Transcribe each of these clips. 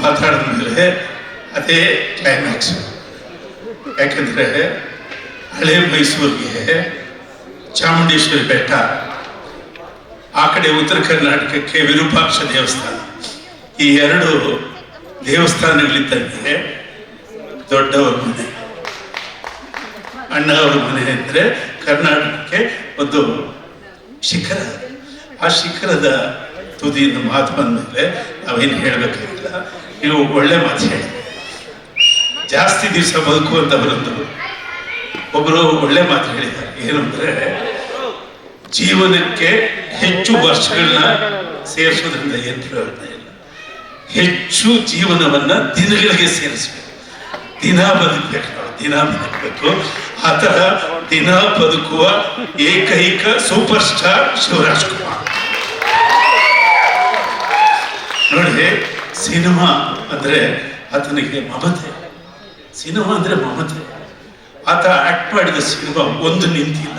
ಮಾತಾಡಿದ್ಮೇಲೆ ಅದೇ ಕ್ಲೈಮ್ಯಾಕ್ಸ್. ಯಾಕೆಂದರೆ ಹಳೆ ಮೈಸೂರಿಗೆ ಚಾಮುಂಡೇಶ್ವರಿ ಬೆಟ್ಟ, ಆ ಕಡೆ ಉತ್ತರ ಕರ್ನಾಟಕಕ್ಕೆ ವಿರೂಪಾಕ್ಷ ದೇವಸ್ಥಾನ, ಈ ಎರಡು ದೇವಸ್ಥಾನಗಳಿದ್ದಂಗೆ ದೊಡ್ಡವ್ರ ಮನೆ, ಅಣ್ಣವ್ರ ಮನೆ ಅಂದರೆ ಕರ್ನಾಟಕಕ್ಕೆ ಒಂದು ಶಿಖರ. ಆ ಶಿಖರದ ತುದಿಯಿಂದ ಮಾತು ಬಂದಮೇಲೆ ನಾವೇನು ಹೇಳಬೇಕಾಗಿಲ್ಲ. ನೀವು ಒಳ್ಳೆ ಮಾತು ಹೇಳಿ. ಜಾಸ್ತಿ ದಿವಸ ಬದುಕುವಂಥವರೊಂದು ಒಬ್ಬರು ಒಳ್ಳೆ ಮಾತು ಹೇಳಿದ್ದಾರೆ. ಏನು ಅಂದರೆ, ಜೀವನಕ್ಕೆ ಹೆಚ್ಚು ವರ್ಷಗಳನ್ನ ಸೇರಿಸೋದ್ರಿಂದ ಏನು ಪ್ರಯೋಜನ ಇಲ್ಲ. ಹೆಚ್ಚು ಜೀವನವನ್ನ ದಿನಗಳಿಗೆ ಸೇರಿಸ್ಬೇಕು. ದಿನ ಬದುಕಬೇಕು, ದಿನ ಬದುಕಬೇಕು. ಆ ಥರ ದಿನ ಬದುಕುವ ಏಕೈಕ ಸೂಪರ್ ಸ್ಟಾರ್ ಶಿವರಾಜ್ ಕುಮಾರ್. ನೋಡಿ, ಸಿನಿಮಾ ಅಂದರೆ ಆತನಿಗೆ ಮಮತೆ. ಸಿನಿಮಾ ಅಂದರೆ ಮಮತೆ. ಆತ ಆಕ್ಟ್ ಮಾಡಿದ ಸಿನಿಮಾ ಒಂದು ನಿಂತಿಲ್ಲ,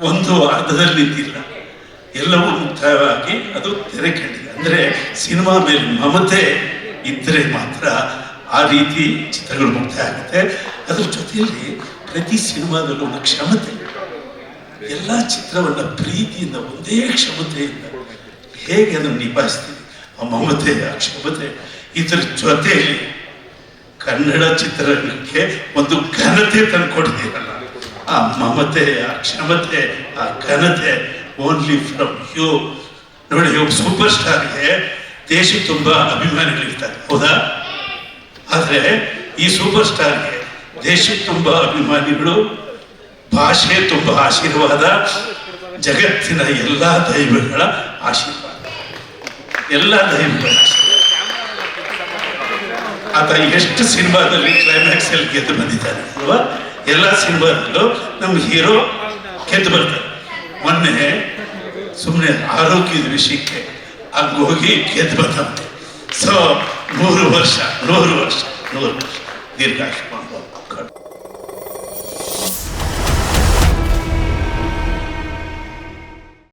ಒಂದು ಅರ್ಧದಲ್ಲಿ ನಿಂತಿಲ್ಲ, ಎಲ್ಲವೂ ಮುಕ್ತಾಯವಾಗಿ ಅದು ತೆರೆ ಕಂಡಿದೆ. ಅಂದರೆ ಸಿನಿಮಾ ಮೇಲೆ ಮಮತೆ ಇದ್ದರೆ ಮಾತ್ರ ಆ ರೀತಿ ಚಿತ್ರಗಳು ಮುಕ್ತಾಯ ಆಗುತ್ತೆ. ಅದ್ರ ಜೊತೆಯಲ್ಲಿ ಪ್ರತಿ ಸಿನಿಮಾದಲ್ಲೂ ಒಂದು ಕ್ಷಮತೆ. ಎಲ್ಲ ಚಿತ್ರವನ್ನು ಪ್ರೀತಿಯಿಂದ, ಒಂದೇ ಕ್ಷಮತೆಯಿಂದ ಹೇಗೆ ಅದನ್ನು ನಿಭಾಯಿಸ್ತೀವಿ, ಆ ಮಮತೆ, ಆ ಕ್ಷಮತೆ, ಇದರ ಜೊತೆಯಲ್ಲಿ ಕನ್ನಡ ಚಿತ್ರರಂಗಕ್ಕೆ ಒಂದು ಘನತೆ ತಂದುಕೊಡ್ತೀರಲ್ಲ, ಆ ಮಮತೆ, ಆ ಕ್ಷಮತೆ, ಆ ಘನತೆ ಓನ್ಲಿ ಫ್ರಮ್ ಯು. ನೋಡಿ, ಒಬ್ಬ ಸೂಪರ್ ಸ್ಟಾರ್ಗೆ ದೇಶ ತುಂಬ ಅಭಿಮಾನಿಗಳಿರ್ತಾರೆ, ಹೌದಾ? ಆದರೆ ಈ ಸೂಪರ್ ಸ್ಟಾರ್ಗೆ ದೇಶಕ್ಕೆ ತುಂಬ ಅಭಿಮಾನಿಗಳು, ಭಾಷೆ ತುಂಬ ಆಶೀರ್ವಾದ, ಜಗತ್ತಿನ ಎಲ್ಲ ದೈವಗಳ ಆಶೀರ್ವಾದ, ಎಲ್ಲ ದೈವಗಳ ಆಶೀರ್ವಾದ. ಆತ ಎಷ್ಟು ಸಿನಿಮಾದಲ್ಲಿ ಕ್ಲೈಮ್ಯಾಕ್ಸ್ ಅಲ್ಲಿ ಗೆದ್ದು ಬಂದಿದ್ದಾನೆ ಅಲ್ವಾ? ಎಲ್ಲ ಸಿನಿಮಾದಲ್ಲೂ ನಮ್ಮ ಹೀರೋ ಗೆದ್ದು ಬರ್ತಾರೆ. ಮೊನ್ನೆ ಸುಮ್ಮನೆ ಆರೋಗ್ಯದ ವಿಷಯಕ್ಕೆ ಹಂಗೆ ಹೋಗಿ ಗೆದ್ದು ಬಂದಂತೆ. ಸೊ 100 ವರ್ಷ ದೀರ್ಘಾಯುಷ್ಮಾನ್.